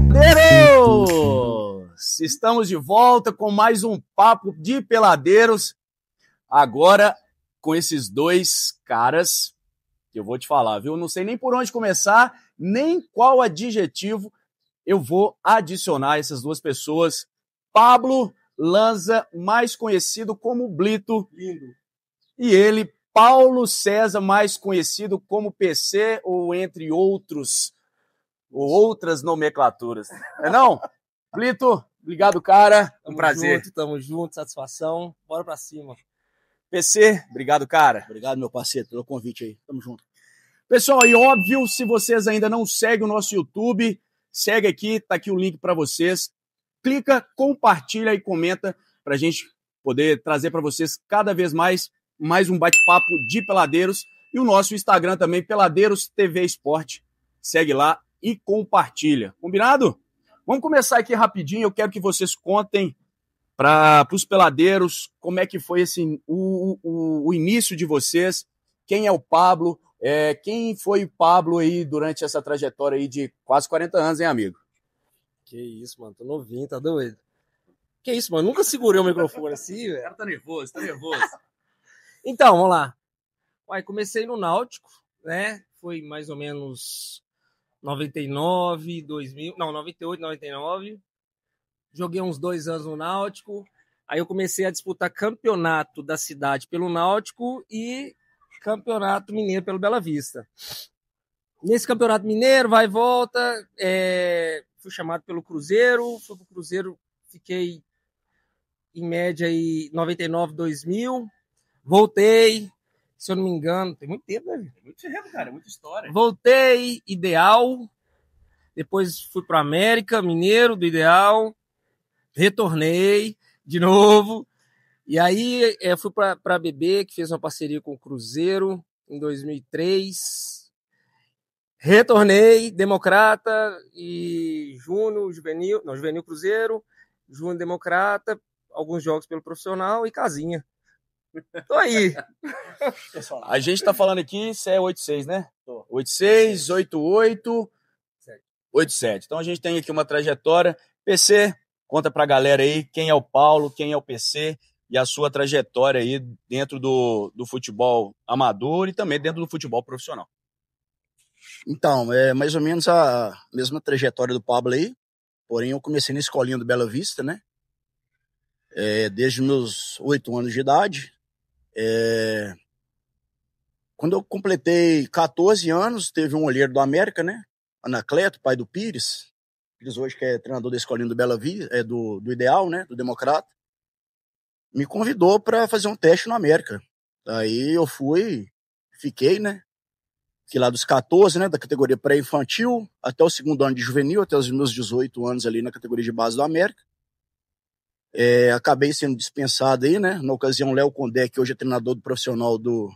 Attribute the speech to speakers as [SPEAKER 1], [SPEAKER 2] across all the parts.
[SPEAKER 1] Peladeiros! Estamos de volta com mais um Papo de Peladeiros. Agora com esses dois caras que eu vou te falar, viu? Não sei nem por onde começar, nem qual adjetivo eu vou adicionar essas duas pessoas. Pablo Lanza, mais conhecido como Blito.
[SPEAKER 2] Lindo.
[SPEAKER 1] E ele, Paulo César, mais conhecido como PC, ou entre outros, ou outras nomenclaturas. Não? Blito, obrigado, cara. Prazer.
[SPEAKER 2] Tamo junto, satisfação. Bora pra cima.
[SPEAKER 1] PC, obrigado, cara.
[SPEAKER 3] Obrigado, meu parceiro, pelo convite aí. Tamo junto.
[SPEAKER 1] Pessoal, e óbvio, se vocês ainda não seguem o nosso YouTube, segue aqui, tá aqui o link para vocês. Clica, compartilha e comenta pra gente poder trazer para vocês cada vez mais um bate-papo de peladeiros. E o nosso Instagram também, Peladeiros TV Esporte. Segue lá e compartilha. Combinado? Vamos começar aqui rapidinho. Eu quero que vocês contem para os peladeiros como é que foi o início de vocês. Quem é o Pablo? Quem foi o Pablo aí durante essa trajetória aí de quase 40 anos, hein, amigo?
[SPEAKER 2] Que isso, mano. Tô novinho, tá doido? Que isso, mano. Nunca segurei o microfone assim, velho.
[SPEAKER 1] O cara tá nervoso.
[SPEAKER 2] Então, vamos lá. Comecei no Náutico, né? Foi mais ou menos 99, 2000... Não, 98, 99. Joguei uns 2 anos no Náutico. Aí eu comecei a disputar campeonato da cidade pelo Náutico e campeonato mineiro pelo Bela Vista. Nesse campeonato mineiro, vai e volta, fui chamado pelo Cruzeiro, fui pro Cruzeiro, fiquei em média aí 99, 2000, voltei, se eu não me engano, tem muito tempo, né?
[SPEAKER 1] Muito tempo, cara, muita história.
[SPEAKER 2] Voltei, Ideal, depois fui pro América, Mineiro, do Ideal, retornei de novo, e aí fui para BB, que fez uma parceria com o Cruzeiro em 2003. Retornei, Democrata e Júnior, Juvenil Cruzeiro, Júnior Democrata, alguns jogos pelo profissional e casinha. Tô aí.
[SPEAKER 1] A gente tá falando aqui, isso é 86, né? 86, 88, 87. Então a gente tem aqui uma trajetória. PC, conta pra galera aí quem é o Paulo, quem é o PC e a sua trajetória aí dentro do futebol amador e também dentro do futebol profissional.
[SPEAKER 3] Então, é mais ou menos a mesma trajetória do Pablo aí, porém eu comecei na escolinha do Bela Vista, né? Desde meus 8 anos de idade. Quando eu completei 14 anos, teve um olheiro do América, né? Anacleto, pai do Pires. Pires hoje que é treinador da escolinha do Bela Vista, do Ideal, né? Do Democrata. Me convidou para fazer um teste no América. Aí eu fui, fiquei, né? Fiquei lá dos 14, né, da categoria pré-infantil, até o 2º ano de juvenil, até os meus 18 anos ali na categoria de base do América. Acabei sendo dispensado aí, né, na ocasião Léo Condé, que hoje é treinador do profissional do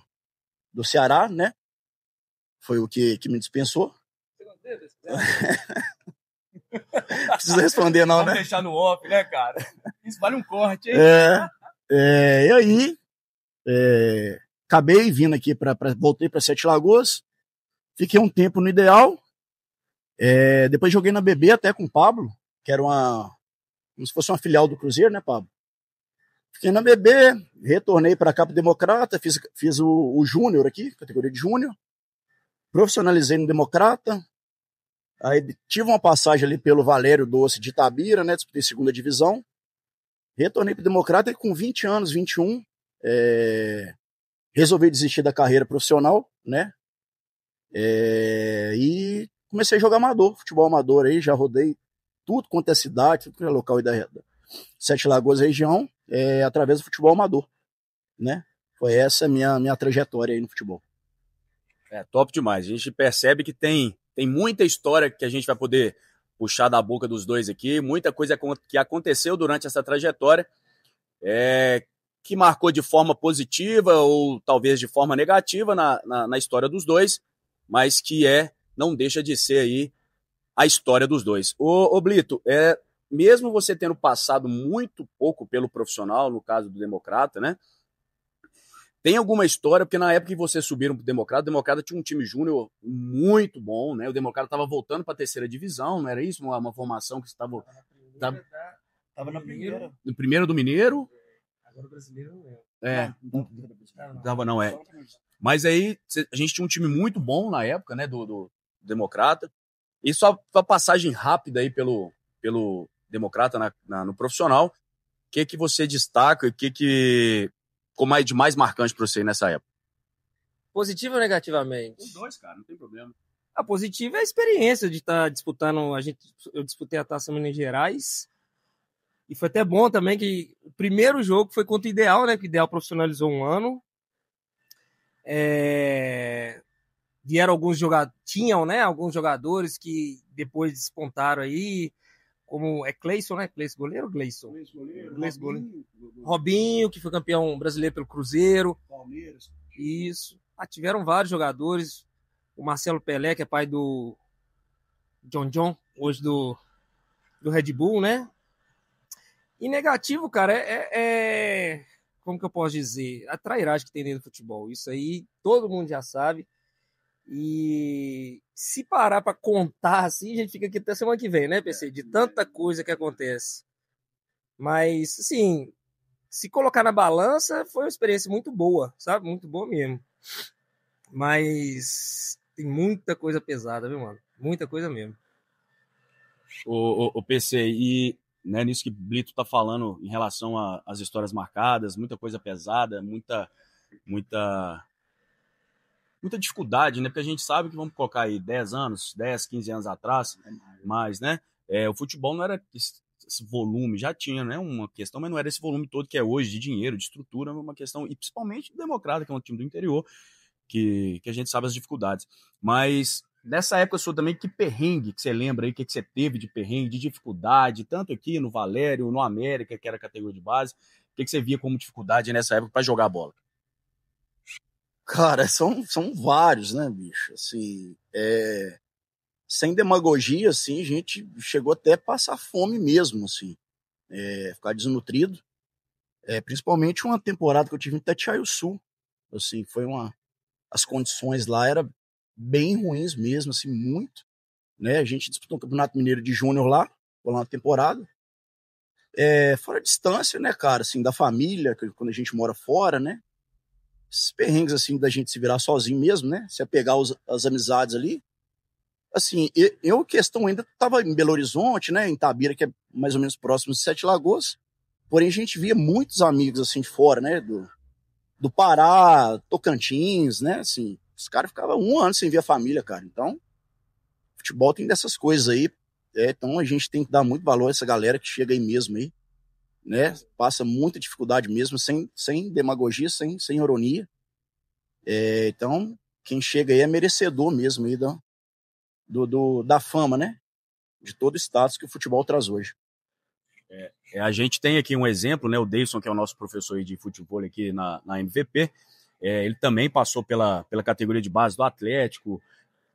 [SPEAKER 3] Ceará, né, foi o que me dispensou. Precisa responder não, né?
[SPEAKER 1] Vamos deixar no off, né, cara? Isso vale um corte, hein?
[SPEAKER 3] E aí, acabei vindo aqui, voltei para Sete Lagoas. Fiquei um tempo no Ideal, depois joguei na BB até com o Pablo, que era como se fosse uma filial do Cruzeiro, né, Pablo? Fiquei na BB, retornei para cá pro Democrata, fiz o Júnior aqui, categoria de Júnior, profissionalizei no Democrata, aí tive uma passagem ali pelo Valério Doce de Itabira, né, disputei 2ª divisão, retornei pro Democrata e com 20 anos, 21, resolvi desistir da carreira profissional, né? E comecei a jogar futebol amador aí, já rodei tudo quanto é cidade, tudo quanto é local aí da Sete Lagoas região, através do futebol amador, né? Foi essa a minha trajetória aí no futebol.
[SPEAKER 1] Top demais. A gente percebe que tem muita história que a gente vai poder puxar da boca dos dois aqui, muita coisa que aconteceu durante essa trajetória, que marcou de forma positiva ou talvez de forma negativa na história dos dois, mas que não deixa de ser aí a história dos dois. Ô Blito, mesmo você tendo passado muito pouco pelo profissional, no caso do Democrata, né? tem alguma história, porque na época que vocês subiram pro Democrata, o Democrata tinha um time júnior muito bom, né? O Democrata estava voltando para a terceira divisão, não era isso? Uma formação que estava
[SPEAKER 3] Tava na primeira.
[SPEAKER 1] no primeiro do Mineiro.
[SPEAKER 2] Agora o brasileiro não é.
[SPEAKER 1] Não é. Mas aí a gente tinha um time muito bom na época, né? Do Democrata. E só a passagem rápida aí pelo Democrata no profissional. O que você destaca? O que ficou de mais marcante para você nessa época?
[SPEAKER 2] Positivo ou negativamente?
[SPEAKER 1] Os dois, cara, não tem problema.
[SPEAKER 2] A positiva é a experiência de estar disputando. Eu disputei a Taça Minas Gerais. E foi até bom também que o primeiro jogo foi contra o Ideal, né? Que o Ideal profissionalizou um ano. Vieram alguns jogadores. Tinham, né? Alguns jogadores que depois despontaram aí. Como é Cleison, né? Cleison goleiro ou Gleison? Cleison goleiro. Robinho, que foi campeão brasileiro pelo Cruzeiro.
[SPEAKER 3] Palmeiras.
[SPEAKER 2] Isso. Tiveram vários jogadores. O Marcelo Pelé, que é pai do John, hoje do Red Bull, né? E negativo, cara, como que eu posso dizer? A trairagem que tem dentro do futebol. Isso aí todo mundo já sabe. E se parar para contar assim, a gente fica aqui até semana que vem, né, PC? De tanta coisa que acontece. Mas, assim, se colocar na balança, foi uma experiência muito boa, sabe? Muito boa mesmo. Mas tem muita coisa pesada, viu, mano? Muita coisa mesmo.
[SPEAKER 1] O PC, e né, nisso que Blito tá falando em relação às histórias marcadas, muita coisa pesada, muita dificuldade, né? Porque a gente sabe que vamos colocar aí 10, 15 anos atrás, mas, né? O futebol não era esse volume, já tinha, né? Uma questão, mas não era esse volume todo que é hoje, de dinheiro, de estrutura, uma questão, e principalmente do Democrata, que é um time do interior, que a gente sabe as dificuldades. Mas nessa época sua também, que perrengue que você lembra aí, que você teve de perrengue, de dificuldade, tanto aqui no Valério, no América, que era a categoria de base, o que você via como dificuldade nessa época para jogar bola?
[SPEAKER 3] Cara, são vários, né, bicho? Assim, sem demagogia, assim, a gente chegou até a passar fome mesmo, assim, ficar desnutrido. Principalmente uma temporada que eu tive em Itatiaia-Sul, assim, as condições lá eram bem ruins mesmo, assim, muito, né? A gente disputou um Campeonato Mineiro de Júnior lá, foi lá uma temporada. Fora a distância, né, cara, assim, da família, quando a gente mora fora, né? Esses perrengues, assim, da gente se virar sozinho mesmo, né? Se apegar as amizades ali. Assim, questão ainda estava em Belo Horizonte, né? Em Itabira, que é mais ou menos próximo de Sete Lagoas. Porém, a gente via muitos amigos, assim, de fora, né? Do Pará, Tocantins, né? Assim, os caras ficavam 1 ano sem ver a família, cara. Então, futebol tem dessas coisas aí. Então, a gente tem que dar muito valor a essa galera que chega aí mesmo aí. Né? Passa muita dificuldade mesmo, sem demagogia, sem ironia. Então, quem chega aí é merecedor mesmo aí da fama, né? De todo o status que o futebol traz hoje.
[SPEAKER 1] A gente tem aqui um exemplo, né? O Davidson, que é o nosso professor aí de futebol aqui na MVP, ele também passou pela categoria de base do Atlético,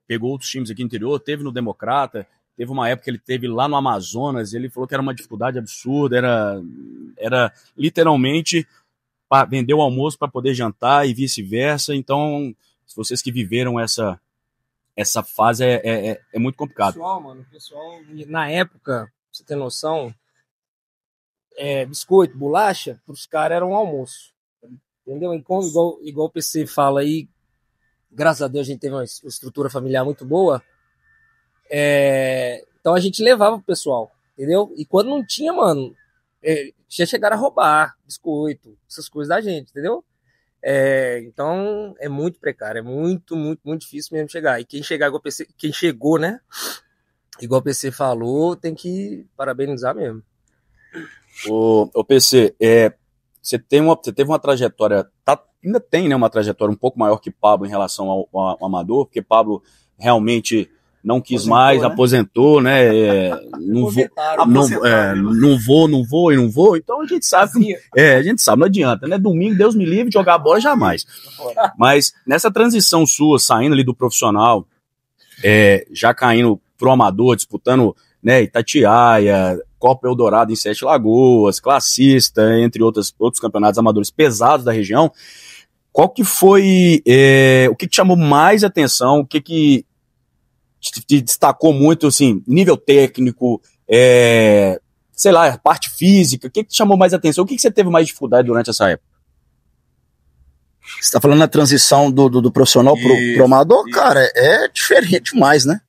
[SPEAKER 1] pegou outros times aqui no interior, teve no Democrata. Teve uma época que ele teve lá no Amazonas, ele falou que era uma dificuldade absurda, era literalmente vender o almoço para poder jantar e vice-versa. Então, se vocês que viveram essa fase, é muito complicado.
[SPEAKER 2] Pessoal, na época, pra você ter noção, biscoito, bolacha, para os caras era um almoço. Entendeu? Igual o PC fala aí, graças a Deus a gente teve uma estrutura familiar muito boa. Então a gente levava pro pessoal, entendeu? E quando não tinha, mano, já chegaram a roubar biscoito, essas coisas da gente, entendeu? Então é muito precário, é muito, muito, muito difícil mesmo chegar. E quem chegar igual o PC, quem chegou, né? Igual o PC falou, tem que parabenizar mesmo.
[SPEAKER 1] O PC, você teve uma trajetória, ainda tem, né, uma trajetória um pouco maior que Pablo em relação ao Amador, porque Pablo realmente não quis mais, aposentou, né? Não vou. Então a gente sabe, não adianta, né? Domingo, Deus me livre, jogar bola jamais. Mas nessa transição sua, saindo ali do profissional, já caindo pro amador, disputando, né, Itatiaia, Copa Eldorado em Sete Lagoas, classista, entre outros campeonatos amadores pesados da região, qual que foi, o que chamou mais atenção, o que te destacou muito, assim, nível técnico, sei lá, parte física, o que te chamou mais atenção, o que você teve mais dificuldade durante essa época?
[SPEAKER 3] Você tá falando na transição do profissional pro amador? Isso. Cara, é diferente demais, né?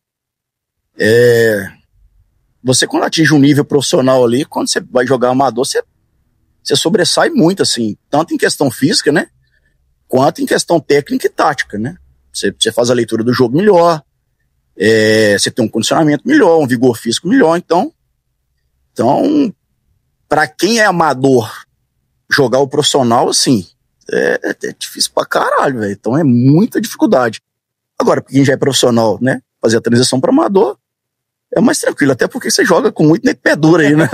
[SPEAKER 3] Você quando atinge um nível profissional ali, quando você vai jogar amador, você sobressai muito, assim, tanto em questão física, né? Quanto em questão técnica e tática, né? Você faz a leitura do jogo melhor, você tem um condicionamento melhor, um vigor físico melhor, então para quem é amador jogar o profissional, assim, é difícil pra caralho, velho. Então é muita dificuldade. Agora, pra quem já é profissional, né, fazer a transição para amador é mais tranquilo, até porque você joga com muito nego pé duro aí, né?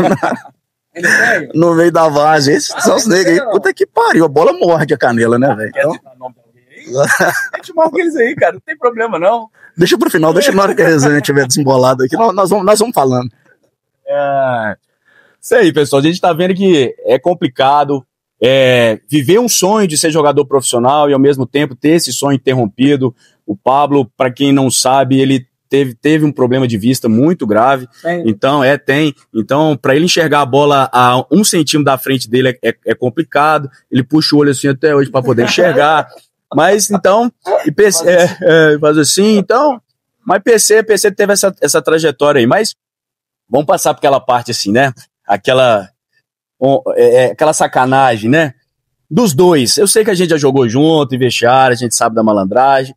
[SPEAKER 3] No meio da várzea. Esses são os negros aí, puta que pariu, a bola morde a canela, né, velho? Então...
[SPEAKER 1] A gente marca eles aí, cara, não tem problema não.
[SPEAKER 3] Deixa pro final, deixa na hora que a resenha estiver desembolada aqui, nós vamos falando.
[SPEAKER 1] Isso aí, pessoal, a gente tá vendo que é complicado viver um sonho de ser jogador profissional e ao mesmo tempo ter esse sonho interrompido. O Pablo, para quem não sabe, ele teve um problema de vista muito grave. Então, Então, para ele enxergar a bola a 1 centímetro da frente dele é complicado. Ele puxa o olho assim até hoje para poder enxergar. Mas, então, faz assim, então... Mas PC teve essa trajetória aí. Mas vamos passar por aquela parte assim, né? Aquela sacanagem, né? Dos dois. Eu sei que a gente já jogou junto, em vestiário, a gente sabe da malandragem.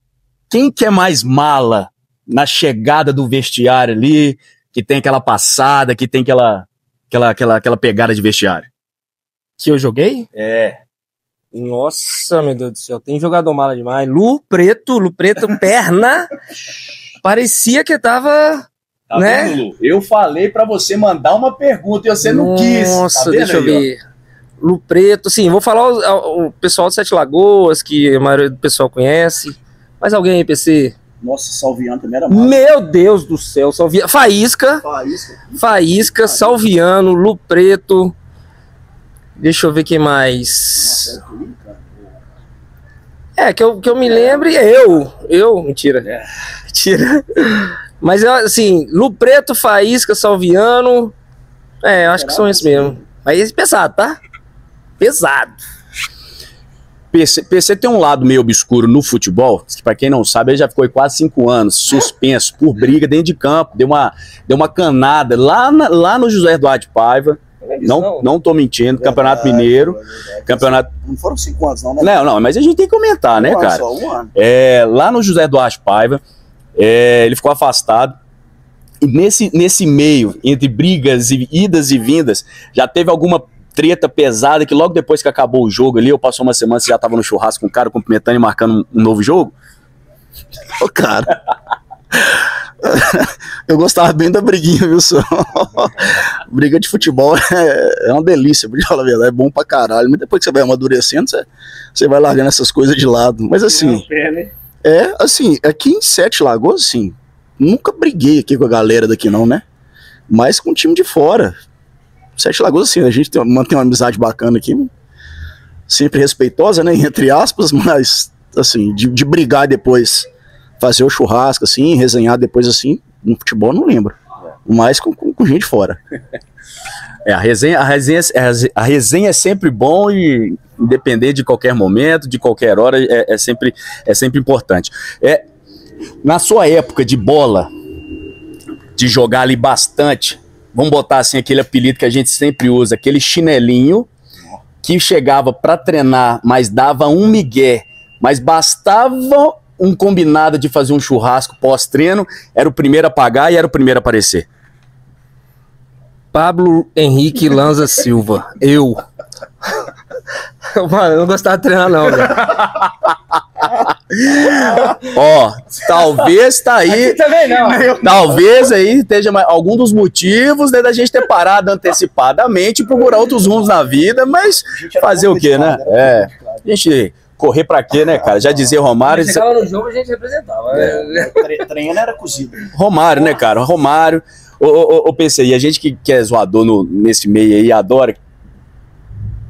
[SPEAKER 1] Quem que é mais mala na chegada do vestiário ali, que tem aquela passada, que tem aquela pegada de vestiário?
[SPEAKER 2] Que eu joguei? Nossa, meu Deus do céu, tem jogador mala demais. Lu Preto, perna. Parecia que tava...
[SPEAKER 1] Tá
[SPEAKER 2] né?
[SPEAKER 1] vendo, Lu? Eu falei pra você mandar uma pergunta e você não quis.
[SPEAKER 2] Nossa,
[SPEAKER 1] tá
[SPEAKER 2] deixa eu ver. Lu Preto, sim, vou falar o pessoal de Sete Lagoas, que a maioria do pessoal conhece. Mais alguém aí, PC?
[SPEAKER 3] Nossa, Salviano também era mal.
[SPEAKER 2] Meu Deus do céu, Salviano. Faísca, Salviano, Lu Preto. Deixa eu ver quem mais. Que eu me lembre, eu. Mentira. Mentira. Mas, assim, Lu Preto, Faísca, Salviano. Eu acho que são esses mesmo. Mas pesado, tá? Pesado.
[SPEAKER 1] PC tem um lado meio obscuro no futebol, que pra quem não sabe, ele já ficou quase 5 anos suspenso por briga dentro de campo. Deu uma canada lá no José Eduardo Paiva. Não tô mentindo, Campeonato Mineiro. Campeonato...
[SPEAKER 3] Não foram 5 anos, não, né?
[SPEAKER 1] Não, mas a gente tem que comentar, né, cara?
[SPEAKER 3] Só um ano.
[SPEAKER 1] Lá no José Eduardo Paiva, ele ficou afastado. E nesse meio, entre brigas e idas e vindas, já teve alguma treta pesada que logo depois que acabou o jogo ali, eu passou uma semana, você já tava no churrasco com o cara, cumprimentando e marcando um novo jogo?
[SPEAKER 3] Ô, cara... Eu gostava bem da briguinha, viu, só? Briga de futebol é uma delícia, briga, na verdade, é bom pra caralho. Mas depois que você vai amadurecendo, você vai largando essas coisas de lado. Mas assim, assim, aqui em Sete Lagoas, assim, nunca briguei aqui com a galera daqui não, né? Mas com o time de fora. Sete Lagoas, assim, a gente mantém uma amizade bacana aqui, sempre respeitosa, né, entre aspas, mas, assim, de brigar depois, fazer o churrasco, assim, resenhar depois, assim, no futebol não lembro, mas com gente fora.
[SPEAKER 1] A resenha é sempre bom e independente de qualquer momento, de qualquer hora, é sempre importante. Na sua época de bola, de jogar ali bastante, vamos botar assim aquele apelido que a gente sempre usa, aquele chinelinho que chegava para treinar, mas dava um migué, mas bastava um combinado de fazer um churrasco pós-treino, era o primeiro a pagar e era o primeiro a aparecer.
[SPEAKER 2] Pablo Henrique Lanza Silva. Mano, eu não gostava de treinar não, velho.
[SPEAKER 1] Talvez tá aí.
[SPEAKER 2] Também não.
[SPEAKER 1] Talvez aí esteja algum dos motivos, né, da gente ter parado antecipadamente e procurar outros rumos na vida, mas fazer o quê, né? A gente correr pra quê, né, cara? Já dizia Romário.
[SPEAKER 2] Chegava no jogo, a gente representava.
[SPEAKER 3] Treino era cozido.
[SPEAKER 1] Romário, né, cara? Romário. Ô, PC, e a gente que é zoador nesse meio aí, adora.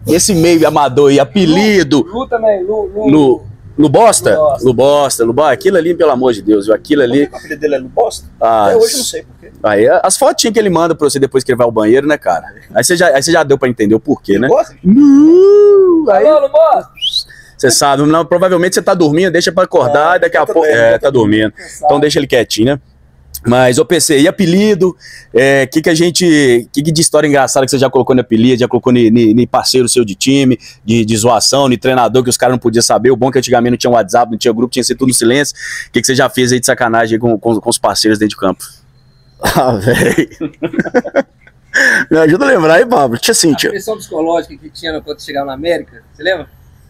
[SPEAKER 1] esse meio amador e apelido.
[SPEAKER 2] Lu também, Lu.
[SPEAKER 1] Lubosta? Lubosta. Aquilo ali, pelo amor de Deus, viu? Aquilo ali.
[SPEAKER 3] O apelido dele é Lubosta?
[SPEAKER 1] Até
[SPEAKER 3] hoje eu não sei porquê.
[SPEAKER 1] Aí, as fotinhas que ele manda pra você depois que ele vai ao banheiro, né, cara? Aí você já deu pra entender o porquê, né?
[SPEAKER 3] Lubosta?
[SPEAKER 1] Aí,
[SPEAKER 2] Alô, Lubosta!
[SPEAKER 1] você sabe, não, provavelmente você tá dormindo, deixa pra acordar e daqui a pouco. Tá dormindo. Então deixa ele quietinho, né? Mas, ô PC, e apelido? Que de história engraçada que você já colocou no apelido, já colocou em parceiro seu de time, de zoação, de treinador que os caras não podiam saber? O bom é que antigamente não tinha WhatsApp, não tinha grupo, tinha que ser tudo no silêncio. O que você já fez aí de sacanagem com os parceiros dentro de campo?
[SPEAKER 3] Ah, velho. Me ajuda a lembrar aí, Pablo. Tinha assim,
[SPEAKER 2] A pressão psicológica que tinha quando chegava na América, você lembra?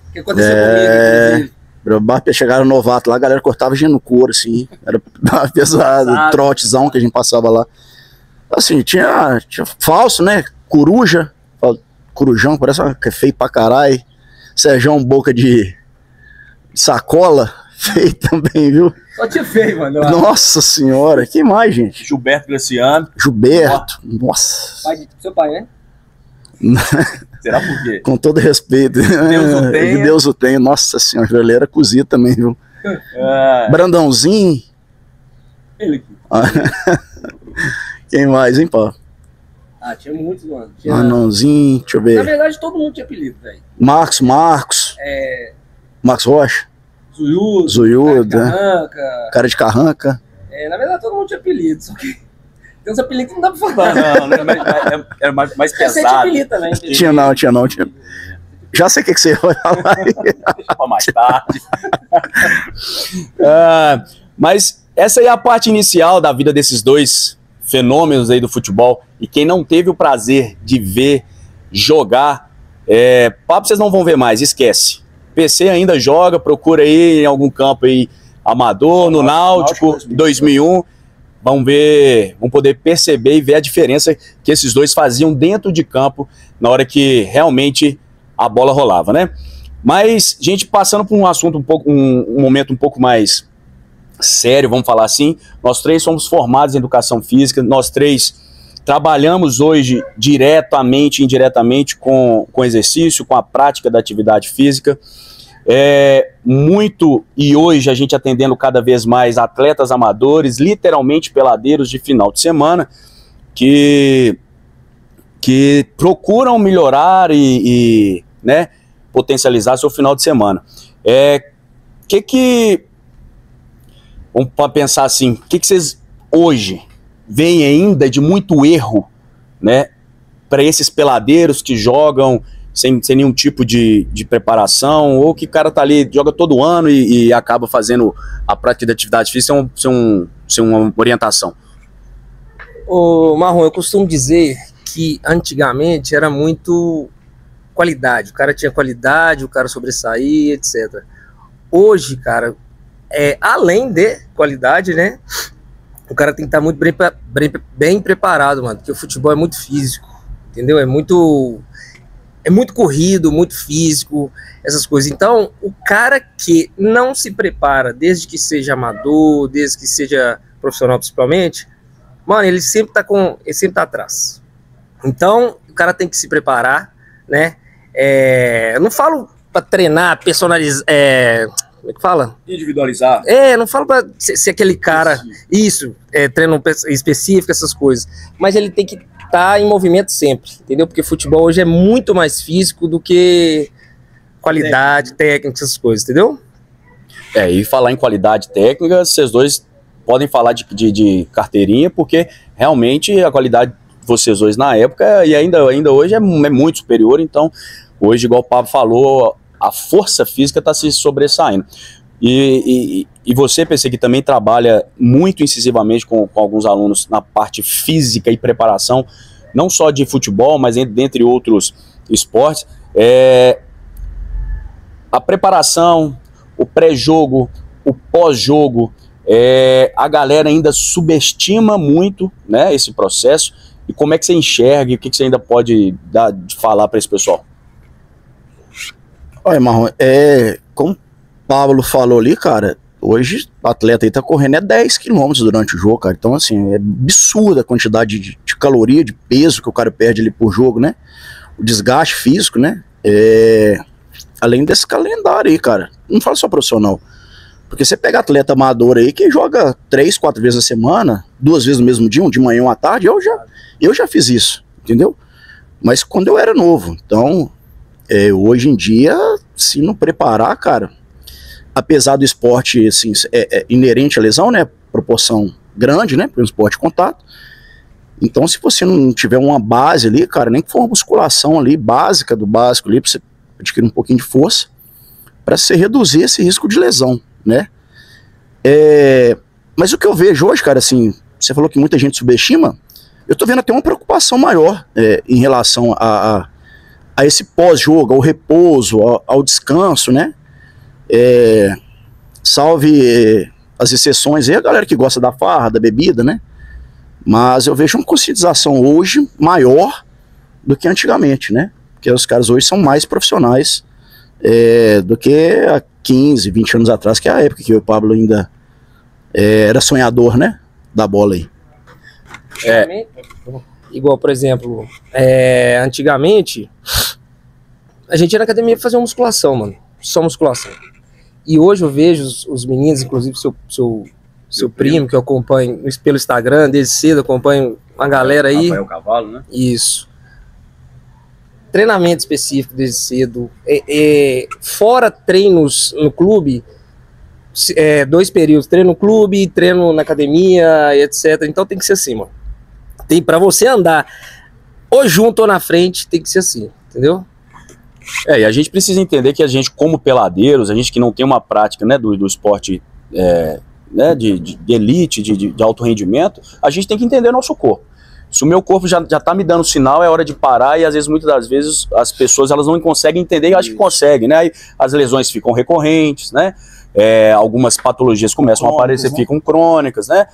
[SPEAKER 2] O que aconteceu comigo, inclusive?
[SPEAKER 3] Chegaram novato lá, a galera cortava gente no couro, assim. Era pesado, trotezão que a gente passava lá. Assim, tinha falso, né? Coruja. Corujão, parece que é feio pra caralho. Serjão, boca de sacola. Feio também, viu?
[SPEAKER 2] Só tinha feio, mano.
[SPEAKER 3] Nossa senhora, quem mais, gente?
[SPEAKER 1] Gilberto Graciano.
[SPEAKER 3] Gilberto, nossa.
[SPEAKER 2] Pai de seu pai, né?
[SPEAKER 1] Será por quê?
[SPEAKER 3] Com todo respeito.
[SPEAKER 1] Deus o tenha.
[SPEAKER 3] Que Deus o tenha. Nossa senhora, ele era cozido também, viu? Brandãozinho.
[SPEAKER 2] Ele aqui.
[SPEAKER 3] Quem mais, hein, pô?
[SPEAKER 2] Ah, tinha muitos, mano.
[SPEAKER 3] Anãozinho, deixa eu ver.
[SPEAKER 2] Na verdade, todo mundo tinha apelido, velho.
[SPEAKER 3] Marcos. Marcos Rocha. Zuiudo, né? Cara de carranca.
[SPEAKER 2] Na verdade, todo mundo tinha apelido, só que tem uns apelidos que não dá pra falar.
[SPEAKER 1] Não, era mais pesado.
[SPEAKER 2] Você tinha apelido também.
[SPEAKER 3] Tinha não. Já sei o que você vai falar aí.
[SPEAKER 1] Deixa pra mais tarde. Mas essa aí é a parte inicial da vida desses dois fenômenos aí do futebol. E quem não teve o prazer de ver jogar, papo vocês não vão ver mais, esquece. PC ainda joga, procura aí em algum campo aí amador, no Náutico, 2001. Vamos poder perceber e ver a diferença que esses dois faziam dentro de campo na hora que realmente a bola rolava, né? Mas, gente, passando por um assunto um momento um pouco mais sério, vamos falar assim, nós três somos formados em educação física, nós três trabalhamos hoje diretamente e indiretamente com exercício, com a prática da atividade física. E hoje a gente atendendo cada vez mais atletas amadores, literalmente peladeiros de final de semana, que procuram melhorar e né, potencializar seu final de semana. Vamos pensar assim, o que vocês hoje veem ainda de muito erro, né, para esses peladeiros que jogam sem nenhum tipo de preparação, ou que o cara tá ali, joga todo ano e acaba fazendo a prática de atividade física sem uma orientação?
[SPEAKER 2] Ô, Marrom, eu costumo dizer que antigamente era muito qualidade. O cara tinha qualidade, o cara sobressaía, etc. Hoje, cara, além de qualidade, né? O cara tem que estar muito bem preparado, mano. Porque o futebol é muito físico, entendeu? É muito corrido, muito físico, essas coisas. Então, o cara que não se prepara, desde que seja amador, desde que seja profissional principalmente, mano, ele sempre tá atrás. Então, o cara tem que se preparar, né? Eu não falo pra treinar, personalizar, como é que fala?
[SPEAKER 1] Individualizar.
[SPEAKER 2] Não falo pra ser aquele cara, treino específico, essas coisas. Mas ele tem que estar em movimento sempre, entendeu? Porque futebol hoje é muito mais físico do que qualidade, técnica, essas coisas, entendeu?
[SPEAKER 1] E falar em qualidade técnica, vocês dois podem falar de carteirinha, porque realmente a qualidade de vocês dois na época e ainda hoje é muito superior. Então, hoje, igual o Pablo falou, a força física está se sobressaindo. E você, PC, que também trabalha muito incisivamente com alguns alunos na parte física e preparação, não só de futebol, mas dentre outros esportes, a preparação, o pré-jogo, o pós-jogo, a galera ainda subestima muito, né, esse processo. E como é que você enxerga e o que você ainda pode falar para esse pessoal?
[SPEAKER 3] Olha, Marrom, como o Pablo falou ali, cara, hoje o atleta aí tá correndo 10 km durante o jogo, cara. Então, assim, é absurda a quantidade de caloria, de peso que o cara perde ali por jogo, né? O desgaste físico, né? Além desse calendário aí, cara, não fala só profissional. Porque você pega atleta amador aí que joga 3, 4 vezes na semana, 2 vezes no mesmo dia, um de manhã e uma à tarde, eu já fiz isso, entendeu? Mas quando eu era novo. Então, hoje em dia, se não preparar, cara, apesar do esporte, assim, inerente à lesão, né, proporção grande, né, para um esporte de contato. Então, se você não tiver uma base ali, cara, nem que for uma musculação ali, básica do básico ali, pra você adquirir um pouquinho de força, para você reduzir esse risco de lesão, né? Mas o que eu vejo hoje, cara, assim, você falou que muita gente subestima, eu tô vendo até uma preocupação maior em relação a esse pós-jogo, ao repouso, ao descanso, né? Salve as exceções aí, a galera que gosta da farra, da bebida, né? Mas eu vejo uma conscientização hoje maior do que antigamente, né? Porque os caras hoje são mais profissionais do que há 15, 20 anos atrás, que é a época que o Pablo ainda era sonhador, né? Da bola aí.
[SPEAKER 2] Igual, por exemplo, antigamente, a gente ia na academia fazer uma musculação, mano. Só musculação. E hoje eu vejo os meninos, inclusive seu primo, que eu acompanho pelo Instagram, desde cedo, acompanho uma galera aí.
[SPEAKER 1] Rafael Cavalo, né?
[SPEAKER 2] Isso. Treinamento específico desde cedo. Fora treinos no clube, 2 períodos, treino no clube, treino na academia, etc. Então tem que ser assim, mano. Pra você andar ou junto ou na frente, tem que ser assim, entendeu?
[SPEAKER 1] E a gente precisa entender que a gente, como peladeiros, a gente que não tem uma prática, né, do esporte né, de elite, de alto rendimento, a gente tem que entender nosso corpo. Se o meu corpo já tá me dando sinal, é hora de parar, e às vezes, muitas das vezes, as pessoas elas não conseguem entender, e acho que conseguem, né? Aí as lesões ficam recorrentes, né? Algumas patologias começam a aparecer, né? Ficam crônicas, né?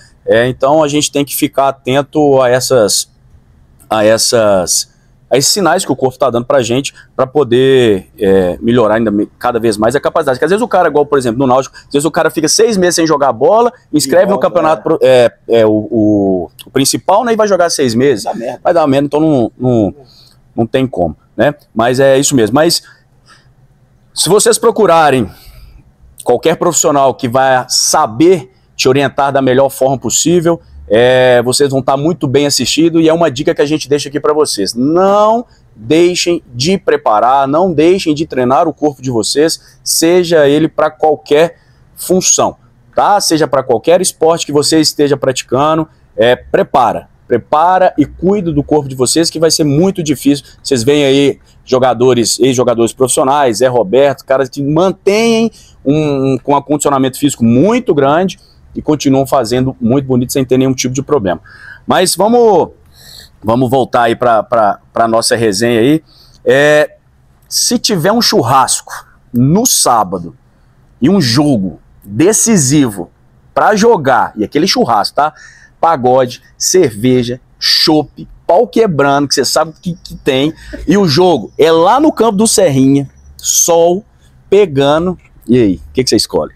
[SPEAKER 1] Então a gente tem que ficar atento a esses sinais que o corpo está dando pra gente, para poder melhorar ainda cada vez mais a capacidade. Porque às vezes o cara, igual por exemplo no Náutico, às vezes o cara fica 6 meses sem jogar bola, inscreve no campeonato o principal, né, e vai jogar 6 meses. Vai dar merda, então não tem como, né? Mas é isso mesmo. Mas se vocês procurarem qualquer profissional que vai saber te orientar da melhor forma possível, vocês vão estar muito bem assistidos, e é uma dica que a gente deixa aqui para vocês. Não deixem de preparar, não deixem de treinar o corpo de vocês, seja ele para qualquer função, tá? Seja para qualquer esporte que você esteja praticando, prepara e cuida do corpo de vocês, que vai ser muito difícil. Vocês veem aí ex-jogadores profissionais, Roberto, caras que mantêm com um acondicionamento físico muito grande, e continuam fazendo muito bonito sem ter nenhum tipo de problema. Mas vamos voltar aí para a nossa resenha aí. Se tiver um churrasco no sábado e um jogo decisivo para jogar, e aquele churrasco, tá? Pagode, cerveja, chopp, pau quebrando, que você sabe que tem, e o jogo é lá no campo do Serrinha, sol pegando, e aí, o que você escolhe?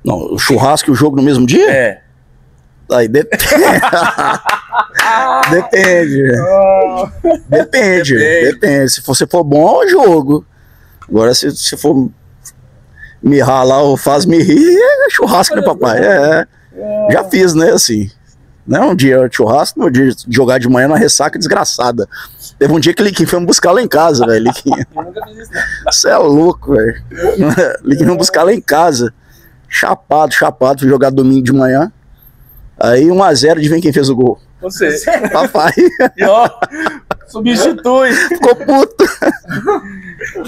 [SPEAKER 3] Não, o churrasco e o jogo no mesmo dia? Aí depende. Depende. Se você for bom, é o jogo. Agora, se for mirrar lá ou faz-me rir, é churrasco, né, papai? Já fiz, né, assim. Não, um dia churrasco, no dia de jogar de manhã na ressaca desgraçada. Teve um dia que o Liquinho foi me buscar lá em casa, velho. Liquinho.
[SPEAKER 2] Eu nunca fiz isso, não.
[SPEAKER 3] Você é louco, velho. Liquinho foi me buscar lá em casa. Chapado, fui jogar domingo de manhã. Aí 1-0, adivinha quem fez o gol?
[SPEAKER 2] Você.
[SPEAKER 3] Papai.
[SPEAKER 1] E ó, substitui.
[SPEAKER 3] Ficou puto.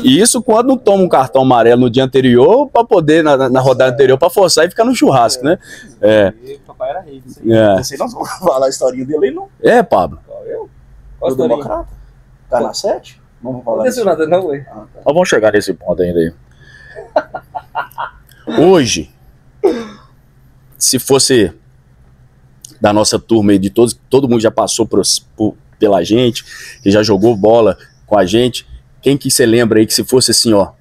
[SPEAKER 1] E isso quando não toma um cartão amarelo no dia anterior, pra poder, na rodada anterior, pra forçar e ficar no churrasco, né?
[SPEAKER 2] Papai era rei.
[SPEAKER 3] Sei nós vamos falar a historinha dele aí, não.
[SPEAKER 1] Pablo.
[SPEAKER 2] Qual a
[SPEAKER 3] Democrata. Tá na 7? Vamos falar
[SPEAKER 2] Não aconteceu nada, não, ué.
[SPEAKER 1] Nós vamos chegar nesse ponto ainda aí. Hoje, se fosse da nossa turma aí, de todo mundo já passou pela gente, que já jogou bola com a gente, quem que você lembra aí que se fosse assim, ó,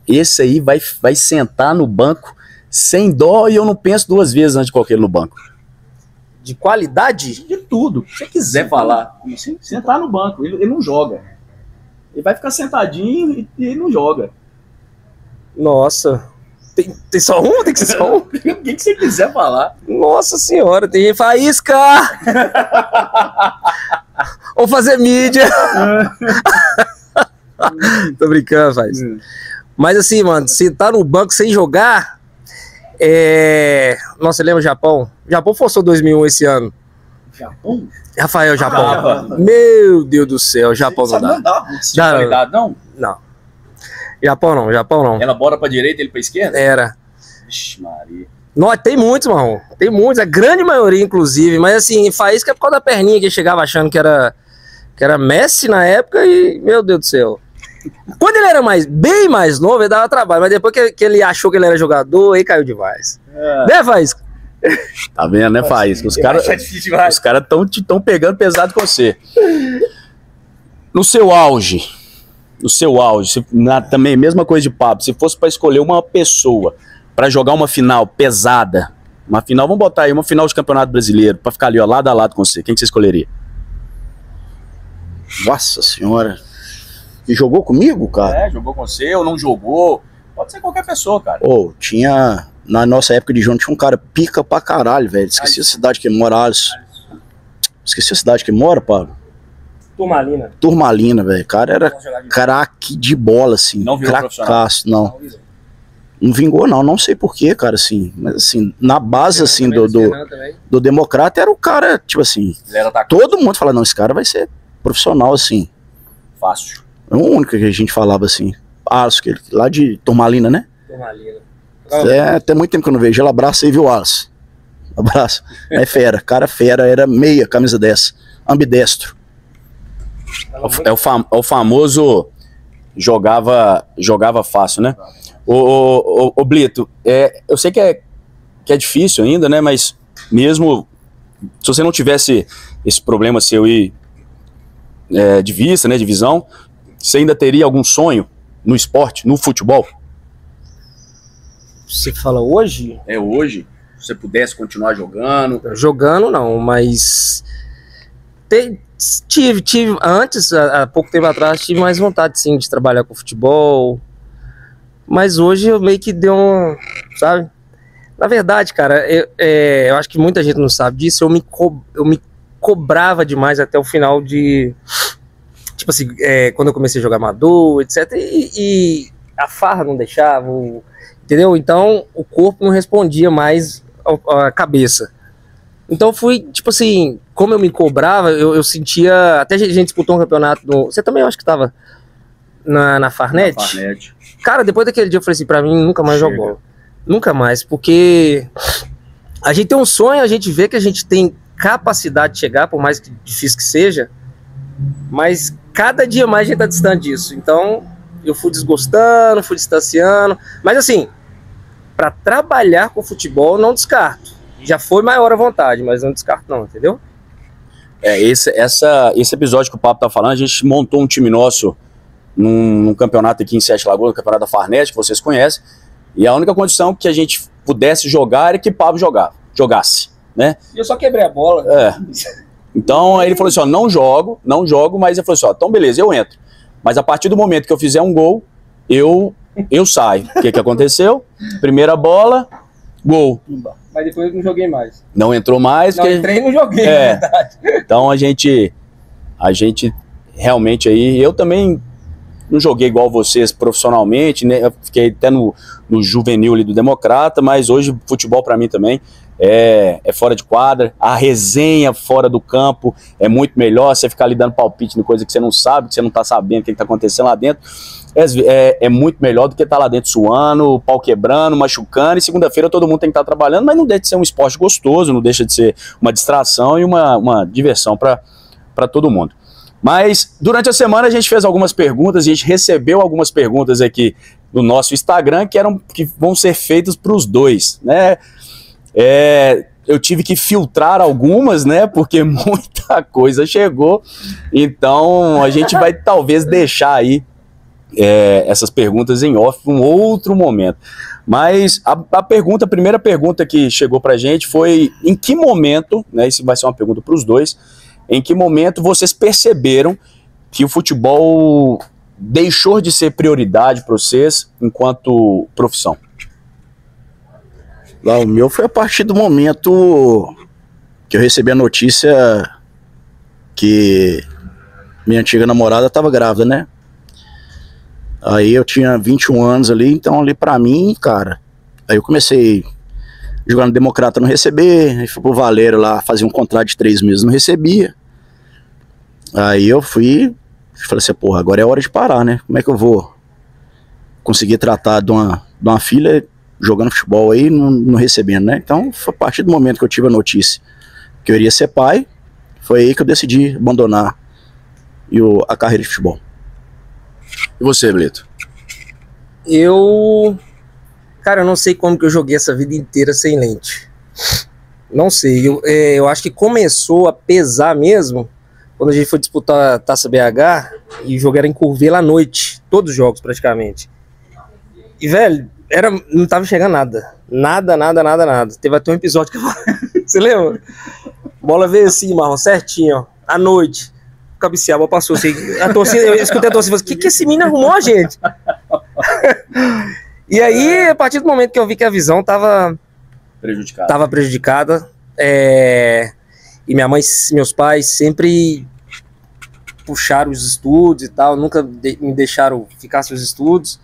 [SPEAKER 1] esse aí vai sentar no banco sem dó, e eu não penso 2 vezes antes de colocar ele no banco?
[SPEAKER 2] De qualidade?
[SPEAKER 1] De tudo. Se você quiser falar, sentar no banco, ele não joga. Ele vai ficar sentadinho e não joga.
[SPEAKER 2] Nossa. Tem só um? Tem que ser só um?
[SPEAKER 1] O que você quiser falar.
[SPEAKER 2] Nossa senhora, tem Faísca! Ou fazer mídia. Tô brincando, faz. Mas assim, mano, se tá no banco sem jogar... Nossa, você lembra o Japão? O Japão forçou 2001 esse ano.
[SPEAKER 1] Japão?
[SPEAKER 2] Rafael, Japão. Meu Deus do céu, o Japão não dá.
[SPEAKER 1] Não?
[SPEAKER 2] Não. Japão não.
[SPEAKER 1] Ela bora pra direita, ele pra esquerda?
[SPEAKER 2] Era.
[SPEAKER 1] Vixe, Maria.
[SPEAKER 2] Não, tem muitos, mano. Tem muitos, a grande maioria, inclusive. Mas assim, Faísca é por causa da perninha que ele chegava achando que era Messi na época e, meu Deus do céu. Quando ele era bem mais novo, ele dava trabalho. Mas depois que ele achou que ele era jogador, aí caiu demais. Né, Faísca?
[SPEAKER 1] Tá vendo, né, Faísca? Os caras tão pegando pesado com você. No seu auge, também, mesma coisa de Pablo, se fosse pra escolher uma pessoa pra jogar uma final pesada, uma final, vamos botar aí, uma final de Campeonato Brasileiro, pra ficar ali, ó, lado a lado com você, quem que você escolheria?
[SPEAKER 3] Nossa senhora. E jogou comigo, cara?
[SPEAKER 1] Jogou com você ou não jogou, pode ser qualquer pessoa, cara.
[SPEAKER 3] Tinha, na nossa época de João, tinha um cara pica pra caralho, velho, esqueci a cidade que mora, Alisson. Esqueci a cidade que mora, Pablo. Turmalina, velho. O cara era craque de bola, assim.
[SPEAKER 1] Não virou
[SPEAKER 3] cracaço, não. Não vingou, não sei porquê, cara, assim. Mas, assim, na base, assim, do Democrata, era o cara, tipo assim... Todo mundo fala, não, esse cara vai ser profissional, assim.
[SPEAKER 1] Fácil.
[SPEAKER 3] É o único que a gente falava, assim. Alisson, lá de Turmalina, né? Turmalina. Tem muito tempo que eu não vejo. Ele abraça aí, viu, Alisson? Abraço. É fera. Cara fera, era meia, camisa 10. Ambidestro.
[SPEAKER 1] É o famoso jogava fácil, né? O Blito, eu sei que é difícil ainda, né? Mas mesmo se você não tivesse esse problema seu aí de vista, né? De visão, você ainda teria algum sonho no esporte, no futebol?
[SPEAKER 2] Você fala hoje?
[SPEAKER 1] Hoje. Se você pudesse continuar jogando.
[SPEAKER 2] Jogando não, mas tive antes, há pouco tempo atrás, tive mais vontade sim de trabalhar com futebol, mas hoje eu meio que deu sabe? Na verdade, cara, eu acho que muita gente não sabe disso, eu me cobrava demais até o final tipo assim, quando eu comecei a jogar amador, etc, e a farra não deixava, entendeu? Então o corpo não respondia mais a cabeça. Então fui, tipo assim, como eu me cobrava, eu sentia... Até a gente disputou um campeonato... Você também, eu acho que tava na Farnet?
[SPEAKER 1] Na Farnet.
[SPEAKER 2] Cara, depois daquele dia eu falei assim, pra mim, nunca mais jogo bola. Nunca mais, porque a gente tem um sonho, a gente vê que a gente tem capacidade de chegar, por mais que difícil que seja, mas cada dia mais a gente tá distante disso. Então, eu fui desgostando, fui distanciando, mas assim, pra trabalhar com futebol, não descarto. Já foi maior a vontade, mas não descarto não, entendeu?
[SPEAKER 1] Esse episódio que o Papo tá falando, a gente montou um time nosso num campeonato aqui em Sete Lagoas, no campeonato da Farnet, que vocês conhecem, e a única condição que a gente pudesse jogar era que o Pablo jogasse, né?
[SPEAKER 2] E eu só quebrei a bola.
[SPEAKER 1] Então aí ele falou assim, ó, não jogo, mas ele falou assim, ó, então beleza, eu entro. Mas a partir do momento que eu fizer um gol, eu saio. O que aconteceu? Primeira bola, gol.
[SPEAKER 2] Mas depois eu não joguei mais.
[SPEAKER 1] Não entrou mais.
[SPEAKER 2] Não, entrei e não joguei, na verdade.
[SPEAKER 1] Então a gente realmente aí, eu também não joguei igual vocês profissionalmente, né? Eu fiquei até no juvenil ali do Democrata, mas hoje futebol pra mim também é fora de quadra. A resenha fora do campo é muito melhor, você ficar ali dando palpite em coisa que você não sabe, que você não tá sabendo o que tá acontecendo lá dentro. É muito melhor do que estar lá dentro suando, pau quebrando, machucando, e segunda-feira todo mundo tem que estar trabalhando, mas não deixa de ser um esporte gostoso, não deixa de ser uma distração e uma diversão para todo mundo. Mas durante a semana a gente fez algumas perguntas, a gente recebeu algumas perguntas aqui no nosso Instagram que vão ser feitas para os dois, né? Eu tive que filtrar algumas, né? Porque muita coisa chegou, então a gente vai talvez deixar aí essas perguntas em off em um outro momento. Mas a primeira pergunta que chegou pra gente foi: em que momento, né, isso vai ser uma pergunta para os dois, em que momento vocês perceberam que o futebol deixou de ser prioridade para vocês enquanto profissão?
[SPEAKER 3] Lá, o meu foi a partir do momento que eu recebi a notícia que minha antiga namorada estava grávida, né? Aí eu tinha 21 anos ali, então ali pra mim, cara, aí eu comecei jogando Democrata, não receber, aí fui pro Valeiro lá, fazia um contrato de 3 meses, não recebia. Aí eu falei assim, porra, agora é hora de parar, né? Como é que eu vou conseguir tratar de uma filha jogando futebol aí, não recebendo, né? Então, foi a partir do momento que eu tive a notícia que eu iria ser pai, foi aí que eu decidi abandonar a carreira de futebol.
[SPEAKER 1] E você, Blito?
[SPEAKER 2] Cara, eu não sei como que eu joguei essa vida inteira sem lente. Não sei, eu acho que começou a pesar mesmo quando a gente foi disputar a Taça BH e o jogo era em Curvelo à noite, todos os jogos praticamente. E, velho, não tava enxergando nada. Nada. Teve até um episódio que você lembra? Bola veio assim, Marlon, certinho, ó, à noite. Cabecear, a bola passou assim. Eu escutei a torcida e falei, que esse menino arrumou, gente? E aí, a partir do momento que eu vi que a visão tava prejudicada, e minha mãe, meus pais sempre puxaram os estudos e tal, nunca me deixaram ficar sem os estudos.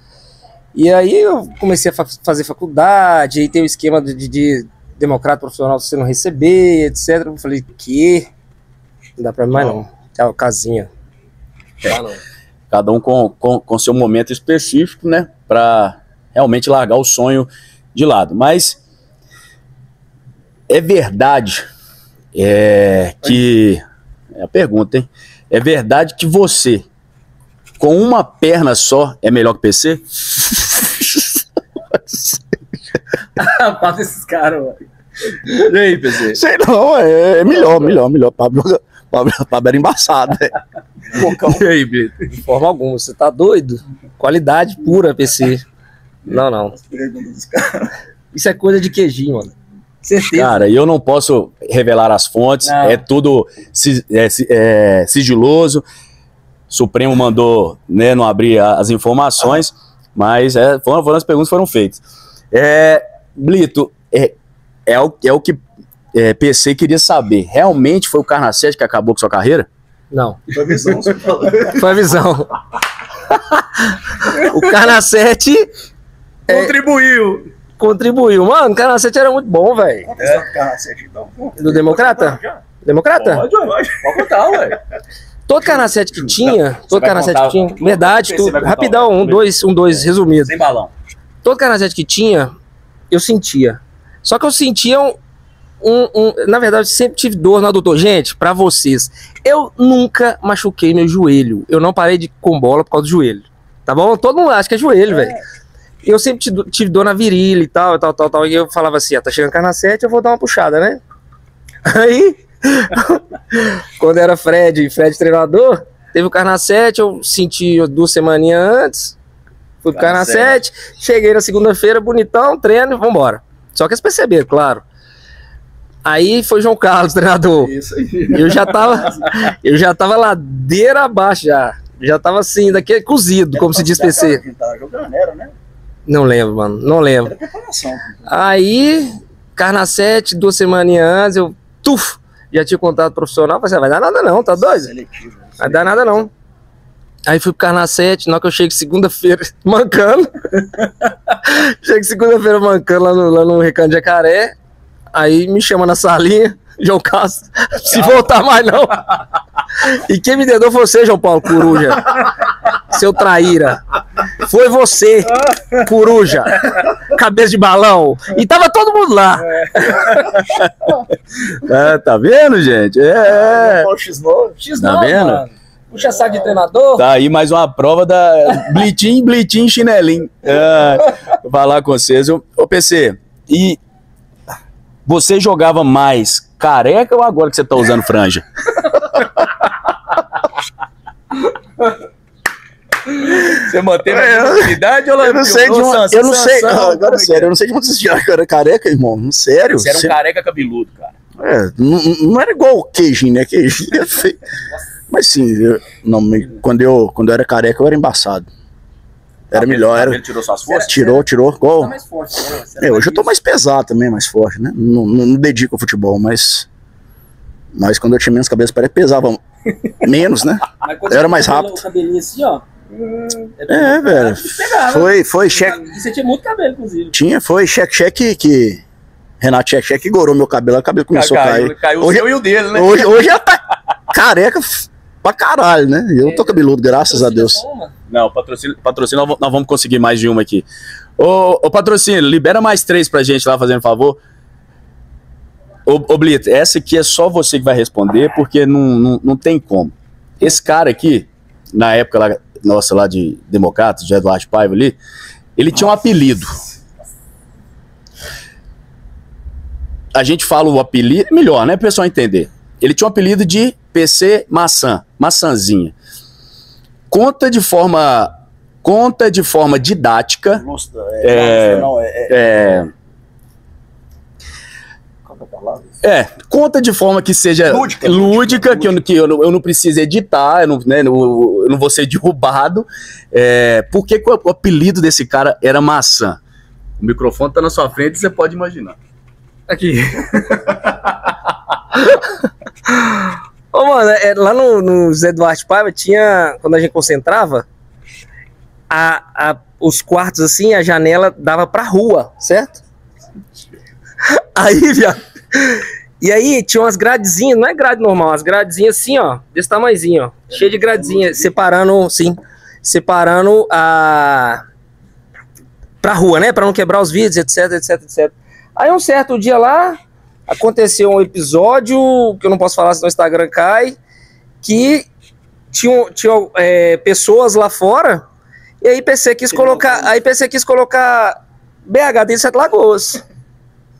[SPEAKER 2] E aí eu comecei a fazer faculdade, aí tem o esquema de democrata profissional você não receber, etc. Eu falei, não dá pra mim mais não. É casinha.
[SPEAKER 1] Cada um com seu momento específico, né? Pra realmente largar o sonho de lado. Mas é verdade que... É a pergunta, hein? É verdade que você, com uma perna só, é melhor que PC?
[SPEAKER 2] Fala esses caras, mano.
[SPEAKER 1] E aí, PC?
[SPEAKER 3] Sei não, é melhor. Pablo era embaçado, né?
[SPEAKER 1] E aí, Blito?
[SPEAKER 2] De forma alguma, você tá doido? Qualidade pura, PC. Não. Isso é coisa de queijinho, mano. Certeza.
[SPEAKER 1] Cara, eu não posso revelar as fontes, não. É tudo sigiloso. Supremo mandou, né, não abrir as informações, mas foram as perguntas que foram feitas. Blito, é o que PC queria saber. Realmente foi o Carnacete que acabou com sua carreira?
[SPEAKER 2] Não.
[SPEAKER 3] Foi a visão, você falou.
[SPEAKER 2] Foi a visão. O Carnacete contribuiu. Mano, o Carnacete era muito bom, velho.
[SPEAKER 3] Então.
[SPEAKER 2] Do Democrata? Democrata?
[SPEAKER 3] Pode contar, ué.
[SPEAKER 2] Todo Carnacete que tinha, verdade, rapidão, um, dois, resumido.
[SPEAKER 1] Sem balão.
[SPEAKER 2] Todo Carnacete que tinha, eu sentia. Só que eu sentia na verdade, eu sempre tive dor no adutor. Gente, pra vocês, eu nunca machuquei meu joelho. Eu não parei com bola por causa do joelho. Tá bom? Todo mundo acha que é joelho, velho. Eu sempre tive dor na virilha e tal. E eu falava assim, tá chegando Carnacete, eu vou dar uma puxada, né? Aí, quando era Fred treinador, teve o Carnacete, eu senti 2 semaninhas antes, fui pro Carnacete, cheguei na segunda-feira, bonitão, treino, vambora. Só que eles perceberam, claro. Aí foi João Carlos, treinador.
[SPEAKER 3] Isso aí.
[SPEAKER 2] Eu já tava ladeira abaixo já tava assim, daquele cozido, como se diz PC.
[SPEAKER 3] Tava jogando, era, né?
[SPEAKER 2] Não lembro, mano, não lembro.
[SPEAKER 3] Era preparação.
[SPEAKER 2] Aí, Carnacete, 2 semaninhas antes, eu já tinha contrato profissional, falei assim, vai dar nada não, tá doido? Vai dar nada não. Aí fui pro Carnacete, na hora que eu chego segunda-feira mancando. Chego segunda-feira mancando lá no Recanto de Jacaré. Aí me chama na salinha, João Carlos, se voltar mais não. E quem me dedou foi você, João Paulo Coruja. Seu traíra. Foi você, Coruja. Cabeça de balão. E tava todo mundo lá.
[SPEAKER 1] Tá vendo, gente?
[SPEAKER 3] X9.
[SPEAKER 1] Tá vendo?
[SPEAKER 2] Mano. Puxa saco de treinador.
[SPEAKER 1] Tá aí mais uma prova da Blitim, chinelinho. Vou falar com vocês. Ô, PC, e você jogava mais careca ou agora que você tá usando franja? Você manteve a idade ou
[SPEAKER 3] eu não sei agora sério, eu não sei de onde você já careca, irmão. Sério?
[SPEAKER 1] Você era um careca cabeludo, cara.
[SPEAKER 3] Não era igual o queijinho, né? Queijinho é feio. Mas sim, quando eu era careca, eu era embaçado. Era melhor.
[SPEAKER 1] Ele tirou suas forças?
[SPEAKER 3] Tirou.
[SPEAKER 2] Tá mais forte, né?
[SPEAKER 3] Hoje eu tô mais pesado também, mais forte, né? Não dedico ao futebol, mas quando eu tinha menos cabeça, parece que pesava menos, né? Eu era mais rápido.
[SPEAKER 2] O cabelinho assim, ó.
[SPEAKER 3] Velho. Foi cheque.
[SPEAKER 2] E você tinha muito cabelo, inclusive.
[SPEAKER 3] Foi cheque que Renato Cheque gorou meu cabelo, o cabelo começou a cair.
[SPEAKER 1] Caiu
[SPEAKER 3] hoje,
[SPEAKER 1] o seu e o dele, né?
[SPEAKER 3] Hoje já tá careca pra caralho, né? Eu tô cabeludo, graças a Deus.
[SPEAKER 1] Não, patrocínio nós vamos conseguir mais de uma aqui. Ô patrocínio, libera mais 3 pra gente lá, fazendo favor. Ô Blito, essa aqui é só você que vai responder, porque não tem como. Esse cara aqui, na época lá, nossa, lá de Democratas, de Eduardo Paiva ali, ele tinha um apelido. A gente fala o apelido, melhor, né, pro pessoal entender. Ele tinha um apelido de PC Maçã, maçãzinha. Conta de forma didática. Conta de forma que seja lúdica, que eu não preciso editar, eu não vou ser derrubado. Por que o apelido desse cara era Maçã? O microfone tá na sua frente, você pode imaginar.
[SPEAKER 2] Aqui. Ô, mano, lá no Zé Duarte Paiva tinha, quando a gente concentrava, os quartos assim, a janela dava pra rua, certo? Aí, viado. E aí tinha umas gradezinhas, não é grade normal, umas gradezinhas assim, ó, desse tamanhozinho, ó, cheio de gradezinha, separando pra rua, né, pra não quebrar os vidros, etc. Aí um certo dia lá, aconteceu um episódio, que eu não posso falar se no Instagram cai, que tinha pessoas lá fora, e aí PC quis colocar BH dentro de Sete Lagoas.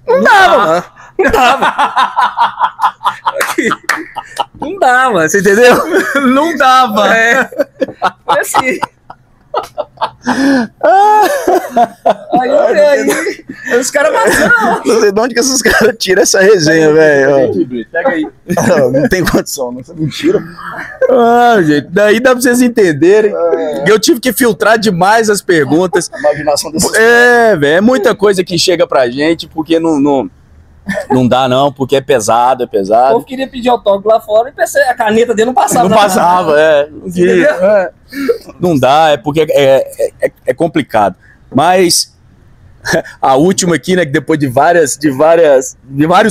[SPEAKER 2] Não dava, mano. Não dava, você entendeu?
[SPEAKER 1] Não dava.
[SPEAKER 2] Foi assim. Aí os caras passaram.
[SPEAKER 3] Não sei de onde que esses caras tiram essa resenha, velho.
[SPEAKER 1] Pega aí.
[SPEAKER 3] Não tem condição, não. Isso é mentira.
[SPEAKER 1] Gente, daí dá pra vocês entenderem. Eu tive que filtrar demais as perguntas.
[SPEAKER 3] A imaginação desses
[SPEAKER 1] velho, é muita coisa que chega pra gente, porque não dá não, porque é pesado.
[SPEAKER 2] O povo queria pedir autógrafo lá fora e a caneta dele não passava.
[SPEAKER 1] Não passava, não dá, porque é complicado. Mas a última aqui, né, que depois de vários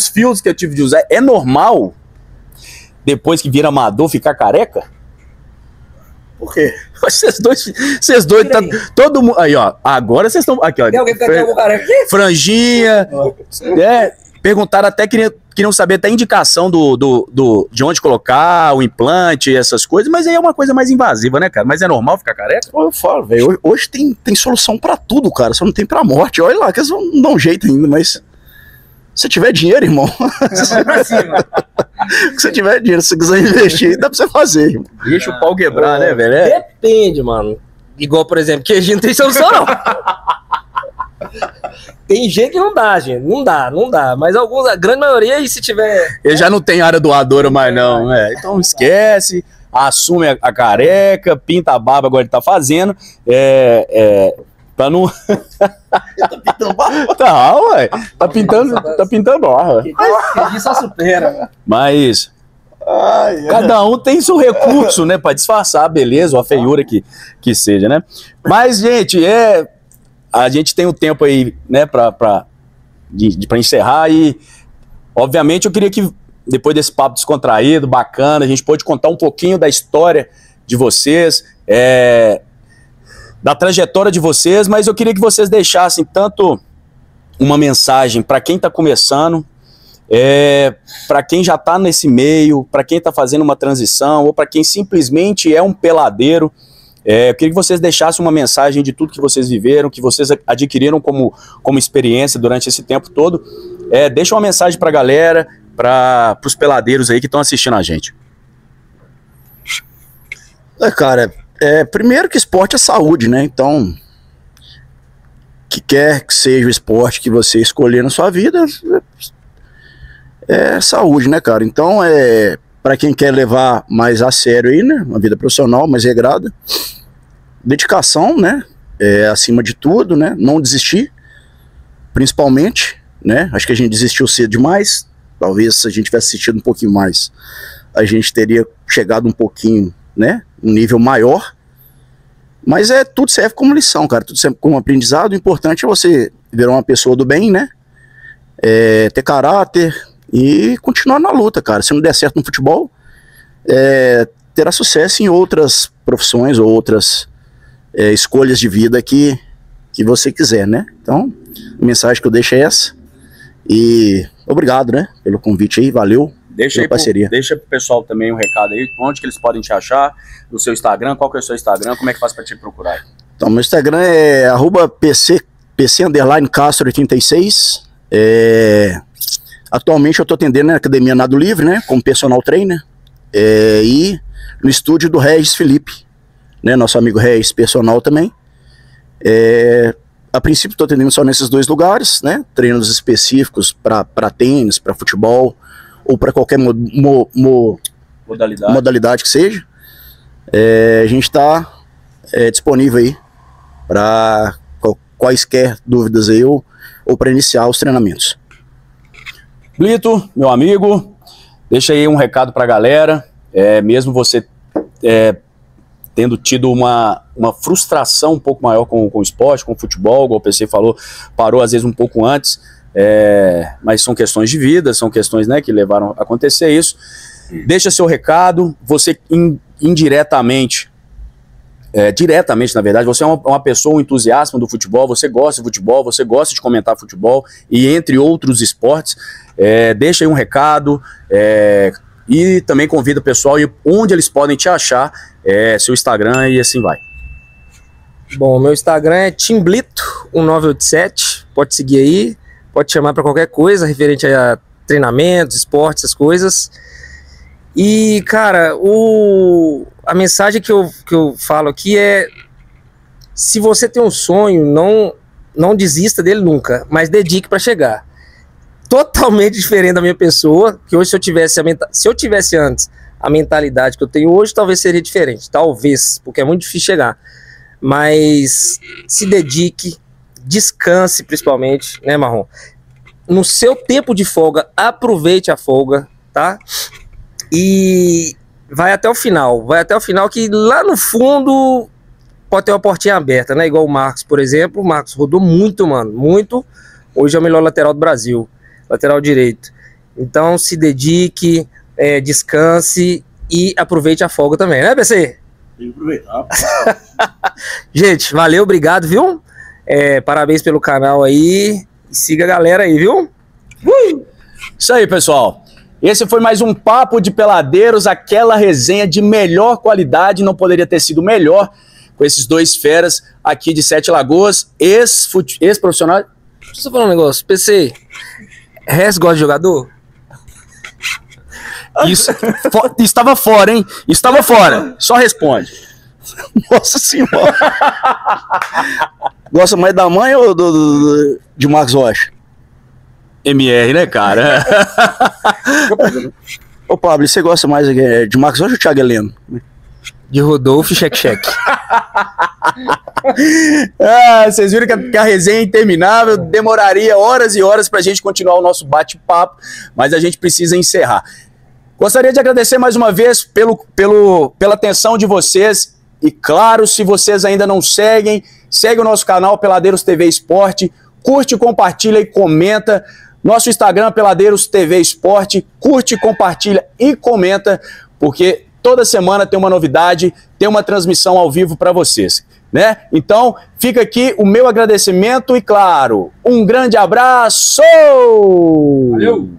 [SPEAKER 1] fios que eu tive de usar, é normal, depois que vira amador, ficar careca?
[SPEAKER 3] Por quê?
[SPEAKER 1] Vocês dois tá, todo mundo. Aí, ó, agora vocês estão. Aqui, ó.
[SPEAKER 2] Tem alguém que tem algum careca aqui?
[SPEAKER 1] Franjinha. Perguntaram até, queriam saber até a indicação de onde colocar o implante, essas coisas, mas aí é uma coisa mais invasiva, né, cara? Mas é normal ficar careca?
[SPEAKER 3] Eu falo, velho, hoje tem solução pra tudo, cara, só não tem pra morte. Olha lá, que eles não dão jeito ainda, mas se tiver dinheiro, irmão, se tiver dinheiro, se quiser investir, dá pra você fazer, irmão.
[SPEAKER 1] Deixa o pau quebrar, né, velho?
[SPEAKER 2] Depende, mano. Igual, por exemplo, queijinho não tem solução, não. Tem gente que não dá, gente. Não dá. Mas a grande maioria, e se tiver.
[SPEAKER 1] Ele já não tem área doadora mais, não. Então esquece, assume a careca, pinta a barba, agora ele tá fazendo. Pra não.
[SPEAKER 3] Tá pintando barba?
[SPEAKER 1] Tá, ué. Tá pintando barba.
[SPEAKER 2] Queijinho só supera.
[SPEAKER 1] Mas. Cada um tem seu recurso, né? Pra disfarçar a beleza ou a feiura que seja, né? Mas, gente, a gente tem um tempo aí, né, pra encerrar e, obviamente, eu queria que, depois desse papo descontraído, bacana, a gente pôde contar um pouquinho da história de vocês, da trajetória de vocês, mas eu queria que vocês deixassem tanto uma mensagem para quem está começando, para quem já está nesse meio, para quem está fazendo uma transição, ou para quem simplesmente é um peladeiro. Eu queria que vocês deixassem uma mensagem de tudo que vocês viveram, que vocês adquiriram como experiência durante esse tempo todo. Deixa uma mensagem pra galera, para os peladeiros aí que estão assistindo a gente.
[SPEAKER 3] Cara, primeiro que esporte é saúde, né? Então, que quer que seja o esporte que você escolher na sua vida, é saúde, né, cara? Então, para quem quer levar mais a sério aí, né? Uma vida profissional mais regrada. Dedicação, né? Acima de tudo, né? Não desistir, principalmente, né? Acho que a gente desistiu cedo demais. Talvez se a gente tivesse assistido um pouquinho mais, a gente teria chegado um pouquinho, né? Um nível maior. Mas tudo serve como lição, cara. Tudo serve como aprendizado. O importante é você virar uma pessoa do bem, né? Ter caráter e continuar na luta, cara. Se não der certo no futebol, terá sucesso em outras profissões ou outras escolhas de vida que você quiser, né? Então, a mensagem que eu deixo é essa. E obrigado, né? Pelo convite aí. Valeu.
[SPEAKER 1] Deixa pro pessoal também um recado aí, onde que eles podem te achar, no seu Instagram, qual que é o seu Instagram, como é que faz para te procurar?
[SPEAKER 3] Então, meu Instagram é @pc_castro86. Atualmente eu tô atendendo na Academia Nado Livre, né, como personal trainer, e no estúdio do Regis Felipe, né, nosso amigo Regis, personal também. A princípio tô atendendo só nesses 2 lugares, né, treinos específicos para tênis, para futebol, ou para qualquer modalidade que seja. A gente está disponível aí para quaisquer dúvidas aí ou para iniciar os treinamentos.
[SPEAKER 1] Blito, meu amigo, deixa aí um recado para a galera. Mesmo você tendo tido uma frustração um pouco maior com o esporte, com o futebol, igual o PC falou, parou às vezes um pouco antes, mas são questões de vida, são questões, né, que levaram a acontecer isso. Deixa seu recado. Você indiretamente, diretamente na verdade, você é uma pessoa, um entusiasta do futebol, você gosta de futebol, você gosta de comentar futebol e entre outros esportes. Deixa aí um recado e também convida o pessoal e onde eles podem te achar, seu Instagram e assim vai.
[SPEAKER 2] Bom, meu Instagram é timblito1987, pode seguir aí. Pode chamar para qualquer coisa referente a treinamentos, esportes, essas coisas. E, cara, a mensagem que eu falo aqui é: se você tem um sonho, não desista dele nunca, mas dedique para chegar. Totalmente diferente da minha pessoa, que hoje se eu tivesse antes a mentalidade que eu tenho hoje, talvez seria diferente. Talvez, porque é muito difícil chegar. Mas se dedique, descanse principalmente, né, Marrom? No seu tempo de folga, aproveite a folga, tá? E vai até o final que lá no fundo pode ter uma portinha aberta, né? Igual o Marcos, por exemplo. O Marcos rodou muito, mano, muito. Hoje é o melhor lateral do Brasil, lateral direito. Então se dedique, descanse e aproveite a folga também, né, PC?
[SPEAKER 3] Tem que aproveitar.
[SPEAKER 2] Gente, valeu, obrigado, viu? Parabéns pelo canal aí. Siga a galera aí, viu?
[SPEAKER 1] Isso aí, pessoal. Esse foi mais um Papo de Peladeiros, aquela resenha de melhor qualidade, não poderia ter sido melhor, com esses 2 feras aqui de Sete Lagoas, ex-profissional.
[SPEAKER 2] Deixa eu falar um negócio, PC, Rez gosta de jogador?
[SPEAKER 1] Isso, estava fora, hein? Estava fora, só responde.
[SPEAKER 3] Nossa senhora. Gosta mais da mãe ou de Marcos Rocha?
[SPEAKER 1] MR, né, cara?
[SPEAKER 3] Ô, Pablo, você gosta mais de Marcos Rocha ou Thiago Heleno?
[SPEAKER 2] De Rodolfo e Cheque.
[SPEAKER 1] Vocês viram que a resenha é interminável, demoraria horas e horas pra gente continuar o nosso bate-papo, mas a gente precisa encerrar. Gostaria de agradecer mais uma vez pela atenção de vocês. E claro, se vocês ainda não seguem, segue o nosso canal Peladeiros TV Esporte, curte, compartilha e comenta. Nosso Instagram Peladeiros TV Esporte, curte, compartilha e comenta, porque toda semana tem uma novidade, tem uma transmissão ao vivo para vocês, né? Então, fica aqui o meu agradecimento e, claro, um grande abraço!
[SPEAKER 2] Valeu!